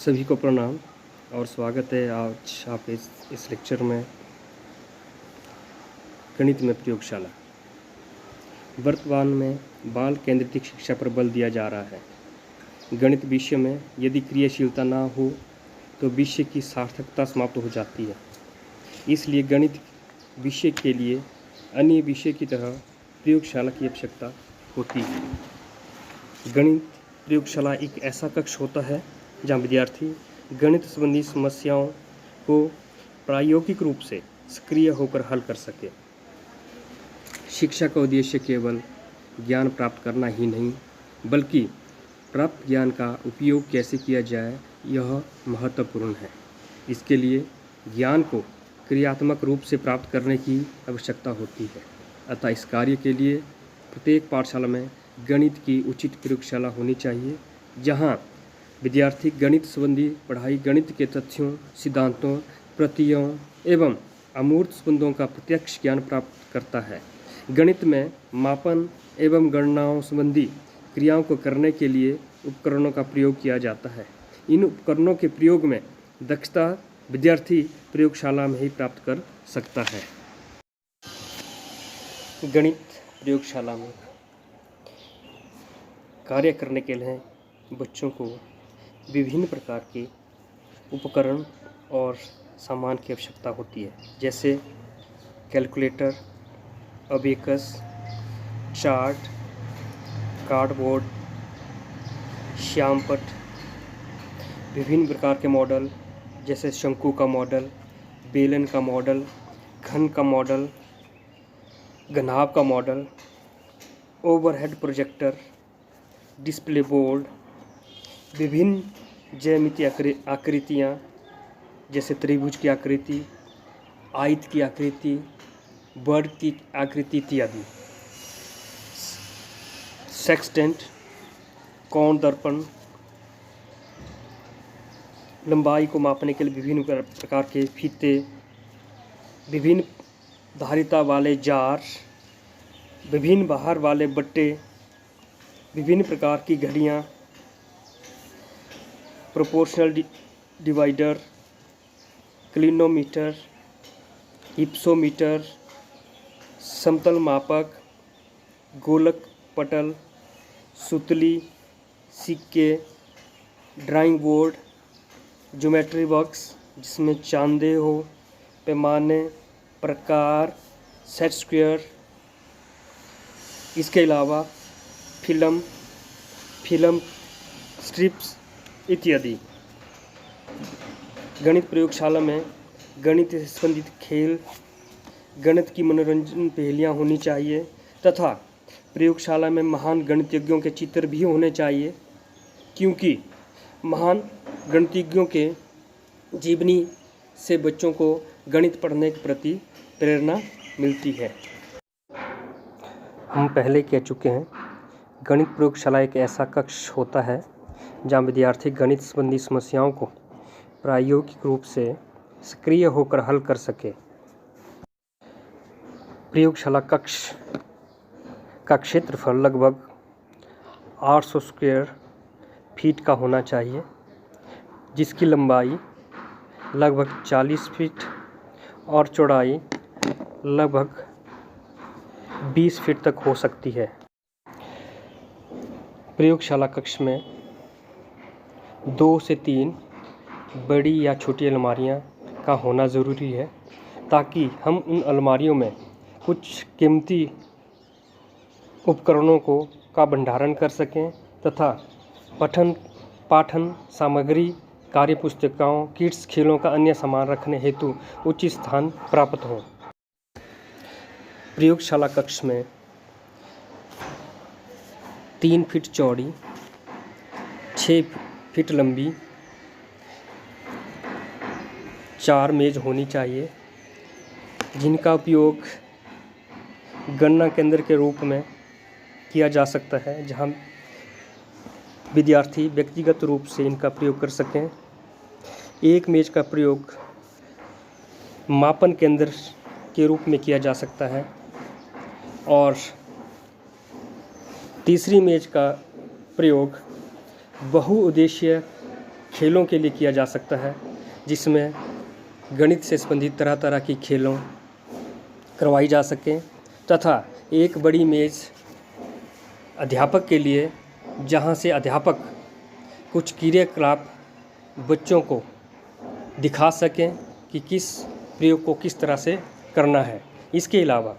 सभी को प्रणाम और स्वागत है आज आपके इस लेक्चर में गणित में प्रयोगशाला। वर्तमान में बाल केंद्रित शिक्षा पर बल दिया जा रहा है। गणित विषय में यदि क्रियाशीलता ना हो तो विषय की सार्थकता समाप्त हो जाती है। इसलिए गणित विषय के लिए अन्य विषय की तरह प्रयोगशाला की आवश्यकता होती है। गणित प्रयोगशाला एक ऐसा कक्ष होता है जहाँ विद्यार्थी गणित संबंधी समस्याओं को प्रायोगिक रूप से सक्रिय होकर हल कर सके। शिक्षा का उद्देश्य केवल ज्ञान प्राप्त करना ही नहीं, बल्कि प्राप्त ज्ञान का उपयोग कैसे किया जाए यह महत्वपूर्ण है। इसके लिए ज्ञान को क्रियात्मक रूप से प्राप्त करने की आवश्यकता होती है। अतः इस कार्य के लिए प्रत्येक पाठशाला में गणित की उचित प्रयोगशाला होनी चाहिए, जहाँ विद्यार्थी गणित संबंधी पढ़ाई, गणित के तथ्यों, सिद्धांतों, प्रत्ययों एवं अमूर्त संबंधों का प्रत्यक्ष ज्ञान प्राप्त करता है। गणित में मापन एवं गणनाओं संबंधी क्रियाओं को करने के लिए उपकरणों का प्रयोग किया जाता है। इन उपकरणों के प्रयोग में दक्षता विद्यार्थी प्रयोगशाला में ही प्राप्त कर सकता है। गणित प्रयोगशाला में कार्य करने के लिए बच्चों को विभिन्न प्रकार के उपकरण और सामान की आवश्यकता होती है, जैसे कैलकुलेटर, अबेकस, चार्ट, कार्डबोर्ड, श्यामपट्ट, विभिन्न प्रकार के मॉडल जैसे शंकु का मॉडल, बेलन का मॉडल, घन का मॉडल, घनाभ का model, overhead projector, display board, विभिन्न ज्यामितीय आकृतियाँ जैसे त्रिभुज की आकृति, आयत की आकृति, वर्ग की आकृति इत्यादि, सेक्सटेंट, कोण दर्पण, लंबाई को मापने के लिए विभिन्न प्रकार के फीते, विभिन्न धारिता वाले जार, विभिन्न बाहर वाले बट्टे, विभिन्न प्रकार की घड़ियाँ, प्रोपोर्शनल डिवाइडर, क्लिनोमीटर, हिप्सोमीटर, समतल मापक, गोलक पटल, सुतली, सिक्के, ड्राइंग बोर्ड, ज्योमेट्री बॉक्स जिसमें चांदे हो, पैमाने, प्रकार, सेट स्क्वायर, इसके अलावा फिल्म स्ट्रिप्स इत्यादि। गणित प्रयोगशाला में गणित से संबंधित खेल, गणित की मनोरंजन पहेलियाँ होनी चाहिए तथा प्रयोगशाला में महान गणितज्ञों के चित्र भी होने चाहिए, क्योंकि महान गणितज्ञों के जीवनी से बच्चों को गणित पढ़ने के प्रति प्रेरणा मिलती है। हम पहले कह चुके हैं, गणित प्रयोगशाला एक ऐसा कक्ष होता है जहाँ विद्यार्थी गणित संबंधी समस्याओं को प्रायोगिक रूप से सक्रिय होकर हल कर सके। प्रयोगशाला कक्ष का क्षेत्रफल लगभग 800 स्क्वायर फीट का होना चाहिए, जिसकी लंबाई लगभग 40 फीट और चौड़ाई लगभग 20 फीट तक हो सकती है। प्रयोगशाला कक्ष में 2 से 3 बड़ी या छोटी अलमारियां का होना ज़रूरी है, ताकि हम उन अलमारियों में कुछ कीमती उपकरणों का भंडारण कर सकें तथा पाठन सामग्री, कार्य पुस्तिकाओं, किट्स, खेलों का अन्य सामान रखने हेतु उचित स्थान प्राप्त हो। प्रयोगशाला कक्ष में 3 फीट चौड़ी, 6 फीट लंबी 4 मेज होनी चाहिए, जिनका उपयोग गणना केंद्र के रूप में किया जा सकता है, जहां विद्यार्थी व्यक्तिगत रूप से इनका प्रयोग कर सकें। एक मेज का प्रयोग मापन केंद्र के रूप में किया जा सकता है और तीसरी मेज का प्रयोग बहुउद्देशीय खेलों के लिए किया जा सकता है, जिसमें गणित से संबंधित तरह तरह की खेलों करवाई जा सकें, तथा एक बड़ी मेज़ अध्यापक के लिए, जहां से अध्यापक कुछ क्रियाकलाप बच्चों को दिखा सकें कि किस प्रयोग को किस तरह से करना है। इसके अलावा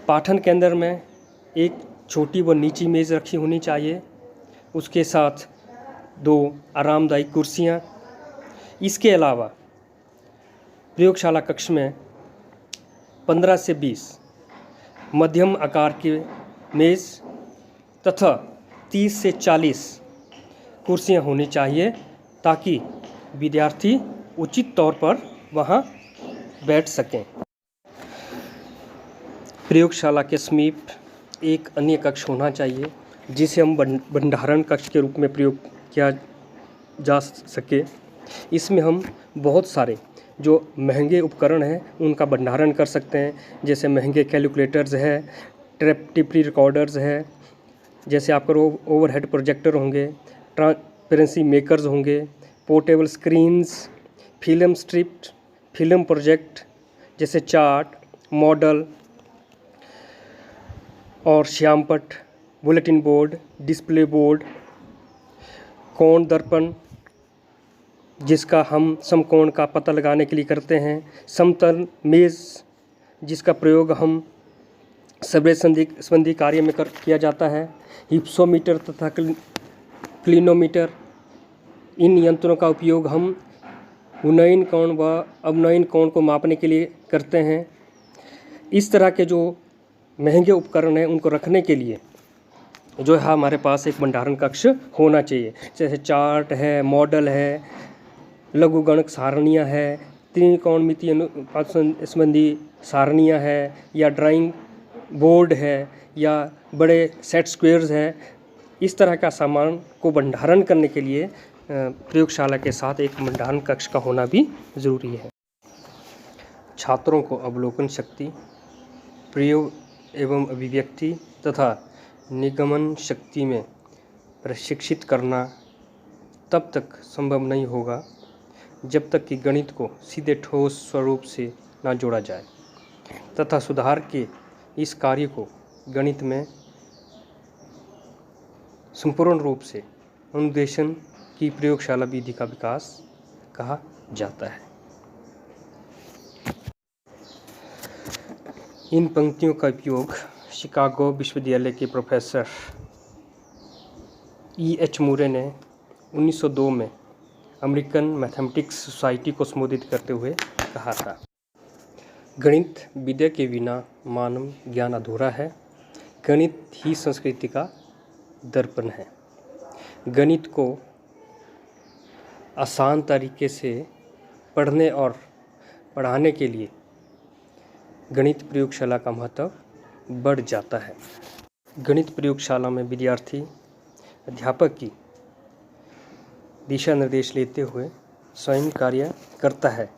पाठन केंद्र में एक छोटी व नीची मेज़ रखी होनी चाहिए, उसके साथ 2 आरामदायी कुर्सियाँ। इसके अलावा प्रयोगशाला कक्ष में 15 से 20 मध्यम आकार के मेज़ तथा 30 से 40 कुर्सियाँ होनी चाहिए, ताकि विद्यार्थी उचित तौर पर वहाँ बैठ सकें। प्रयोगशाला के समीप एक अन्य कक्ष होना चाहिए, जिसे हम भंडारण कक्ष के रूप में प्रयोग किया जा सके। इसमें हम बहुत सारे जो महंगे उपकरण हैं उनका भंडारण कर सकते हैं, जैसे महंगे कैलकुलेटर्स है, टेप रिकॉर्डर्स है, जैसे आपका ओवरहेड प्रोजेक्टर होंगे, ट्रांसपेरेंसी मेकर्स होंगे, portable screens, film strip, film project जैसे चार्ट, मॉडल और श्यामपट्ट, बुलेटिन बोर्ड, डिस्प्ले बोर्ड, कोण दर्पण जिसका हम समकोण का पता लगाने के लिए करते हैं, समतल मेज़ जिसका प्रयोग हम सर्वे संबंधी कार्य में किया जाता है, हिप्सोमीटर तथा क्लिनोमीटर। इन यंत्रों का उपयोग हम उन्नयन कोण व अवनयन कोण को मापने के लिए करते हैं। इस तरह के जो महंगे उपकरण हैं उनको रखने के लिए जो है हमारे पास एक भंडारण कक्ष होना चाहिए, जैसे चार्ट है, मॉडल है, लघुगणक सारणियाँ है, त्रिकोणमितीय अनुपात संबंधी सारणियाँ है, या ड्राइंग बोर्ड है, या बड़े सेट स्क्वायर्स है। इस तरह का सामान को भंडारण करने के लिए प्रयोगशाला के साथ एक भंडारण कक्ष का होना भी ज़रूरी है। छात्रों को अवलोकन शक्ति, प्रयोग एवं अभिव्यक्ति तथा निगमन शक्ति में प्रशिक्षित करना तब तक संभव नहीं होगा जब तक कि गणित को सीधे ठोस स्वरूप से ना जोड़ा जाए, तथा सुधार के इस कार्य को गणित में संपूर्ण रूप से अनुदेशन की प्रयोगशाला विधि का विकास कहा जाता है। इन पंक्तियों का उपयोग शिकागो विश्वविद्यालय के प्रोफेसर E.H. मुरे ने 1902 में अमेरिकन मैथमेटिक्स सोसाइटी को संबोधित करते हुए कहा था। गणित विद्या के बिना मानव ज्ञान अधूरा है। गणित ही संस्कृति का दर्पण है। गणित को आसान तरीके से पढ़ने और पढ़ाने के लिए गणित प्रयोगशाला का महत्व बढ़ जाता है। गणित प्रयोगशाला में विद्यार्थी अध्यापक की दिशा निर्देश लेते हुए स्वयं कार्य करता है,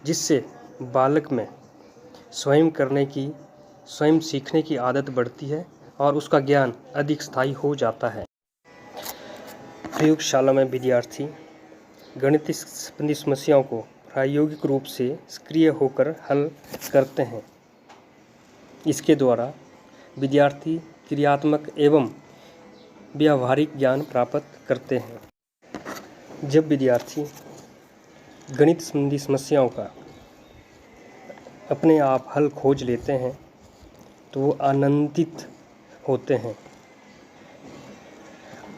जिससे बालक में स्वयं करने की, स्वयं सीखने की आदत बढ़ती है और उसका ज्ञान अधिक स्थायी हो जाता है। प्रयोगशाला में विद्यार्थी गणित संबंधी समस्याओं को प्रायोगिक रूप से सक्रिय होकर हल करते हैं। इसके द्वारा विद्यार्थी क्रियात्मक एवं व्यावहारिक ज्ञान प्राप्त करते हैं। जब विद्यार्थी गणित संबंधी समस्याओं का अपने आप हल खोज लेते हैं तो वो आनंदित होते हैं।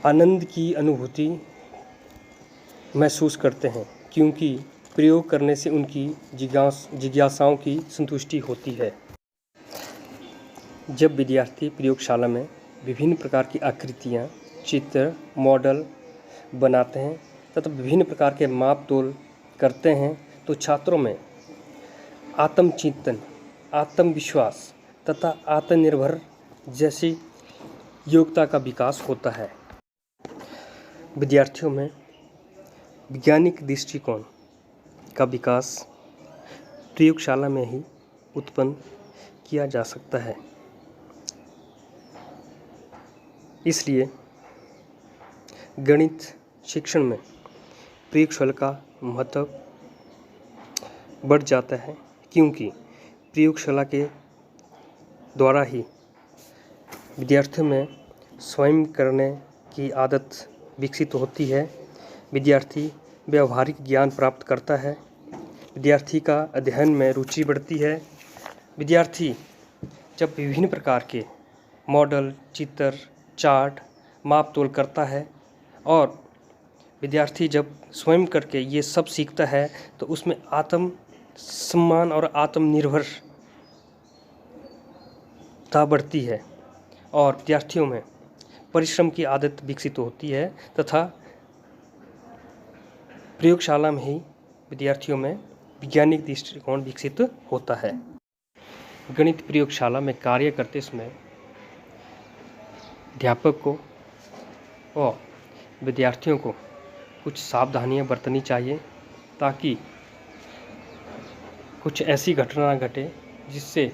आनंद की अनुभूति महसूस करते हैं, क्योंकि प्रयोग करने से उनकी जिज्ञासाओं की संतुष्टि होती है। जब विद्यार्थी प्रयोगशाला में विभिन्न प्रकार की आकृतियाँ, चित्र, मॉडल बनाते हैं तथा विभिन्न प्रकार के माप तोल करते हैं तो छात्रों में आत्मचिंतन, आत्मविश्वास तथा आत्मनिर्भर जैसी योग्यता का विकास होता है। विद्यार्थियों में वैज्ञानिक दृष्टिकोण का विकास प्रयोगशाला में ही उत्पन्न किया जा सकता है। इसलिए गणित शिक्षण में प्रयोगशाला का महत्व बढ़ जाता है, क्योंकि प्रयोगशाला के द्वारा ही विद्यार्थियों में स्वयं करने की आदत विकसित होती है। विद्यार्थी व्यावहारिक ज्ञान प्राप्त करता है। विद्यार्थी का अध्ययन में रुचि बढ़ती है। विद्यार्थी जब विभिन्न प्रकार के मॉडल, चित्र, चार्ट, माप तोल करता है और विद्यार्थी जब स्वयं करके ये सब सीखता है तो उसमें आत्म सम्मान और आत्मनिर्भरता बढ़ती है और विद्यार्थियों में परिश्रम की आदत विकसित होती है तथा प्रयोगशाला में ही विद्यार्थियों में वैज्ञानिक दृष्टिकोण विकसित होता है। गणित प्रयोगशाला में कार्य करते समय अध्यापक को और विद्यार्थियों को कुछ सावधानियां बरतनी चाहिए ताकि कुछ ऐसी घटना ना घटे जिससे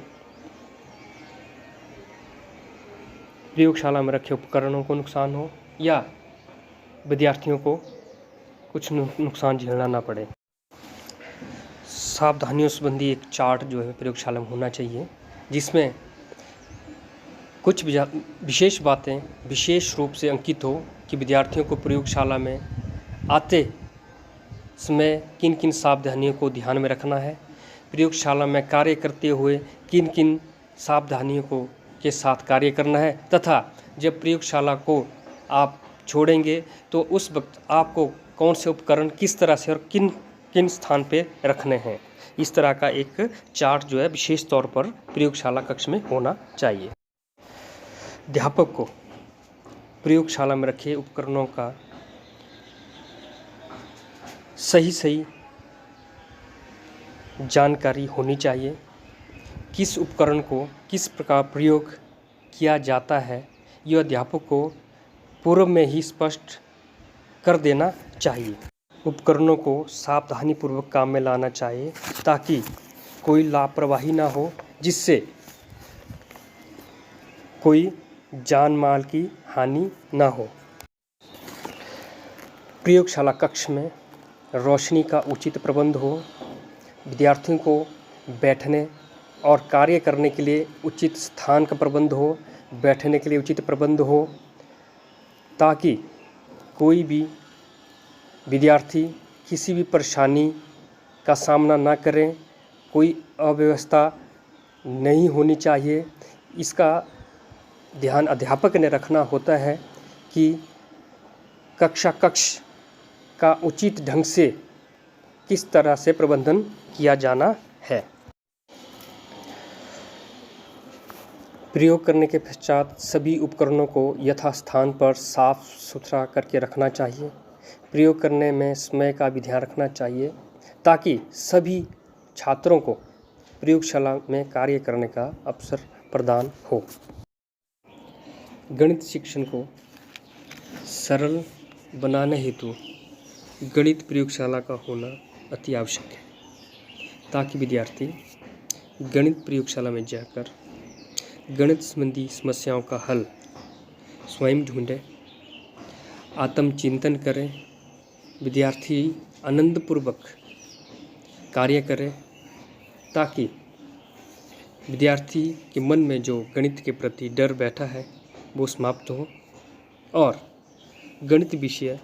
प्रयोगशाला में रखे उपकरणों को नुकसान हो या विद्यार्थियों को कुछ नुकसान झेलना ना पड़े। सावधानियों संबंधी एक चार्ट जो है प्रयोगशाला में होना चाहिए, जिसमें कुछ विशेष बातें विशेष रूप से अंकित हो कि विद्यार्थियों को प्रयोगशाला में आते समय किन किन सावधानियों को ध्यान में रखना है, प्रयोगशाला में कार्य करते हुए किन किन सावधानियों को के साथ कार्य करना है तथा जब प्रयोगशाला को आप छोड़ेंगे तो उस वक्त आपको कौन से उपकरण किस तरह से और किन किन स्थान पे रखने हैं। इस तरह का एक चार्ट जो है विशेष तौर पर प्रयोगशाला कक्ष में होना चाहिए। अध्यापक को प्रयोगशाला में रखे उपकरणों का सही जानकारी होनी चाहिए। किस उपकरण को किस प्रकार प्रयोग किया जाता है, यह अध्यापक को पूर्व में ही स्पष्ट कर देना चाहिए। उपकरणों को सावधानीपूर्वक काम में लाना चाहिए ताकि कोई लापरवाही ना हो, जिससे कोई जान माल की हानि ना हो। प्रयोगशाला कक्ष में रोशनी का उचित प्रबंध हो, विद्यार्थियों को बैठने और कार्य करने के लिए उचित स्थान का प्रबंध हो, बैठने के लिए उचित प्रबंध हो, ताकि कोई भी विद्यार्थी किसी भी परेशानी का सामना ना करें, कोई अव्यवस्था नहीं होनी चाहिए। इसका ध्यान अध्यापक ने रखना होता है कि कक्षा कक्ष का उचित ढंग से किस तरह से प्रबंधन किया जाना है। प्रयोग करने के पश्चात सभी उपकरणों को यथास्थान पर साफ सुथरा करके रखना चाहिए। प्रयोग करने में समय का भी ध्यान रखना चाहिए ताकि सभी छात्रों को प्रयोगशाला में कार्य करने का अवसर प्रदान हो। गणित शिक्षण को सरल बनाने हेतु गणित प्रयोगशाला का होना अति आवश्यक है, ताकि विद्यार्थी गणित प्रयोगशाला में जाकर गणित संबंधी समस्याओं का हल स्वयं ढूंढे, आत्मचिंतन करें, विद्यार्थी आनंदपूर्वक कार्य करे ताकि विद्यार्थी के मन में जो गणित के प्रति डर बैठा है वो समाप्त हो और गणित विषय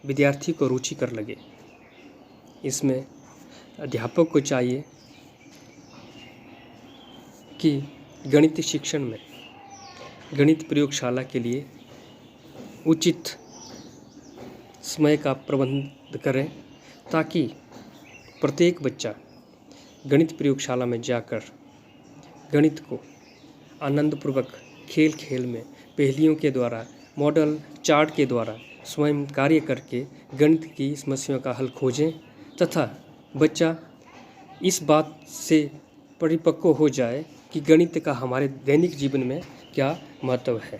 विद्यार्थी को रुचिकर लगे। इसमें अध्यापक को चाहिए कि गणित शिक्षण में गणित प्रयोगशाला के लिए उचित समय का प्रबंध करें ताकि प्रत्येक बच्चा गणित प्रयोगशाला में जाकर गणित को आनंदपूर्वक खेल खेल में पहेलियों के द्वारा, मॉडल चार्ट के द्वारा स्वयं कार्य करके गणित की समस्याओं का हल खोजें तथा बच्चा इस बात से परिपक्व हो जाए कि गणित का हमारे दैनिक जीवन में क्या महत्व है।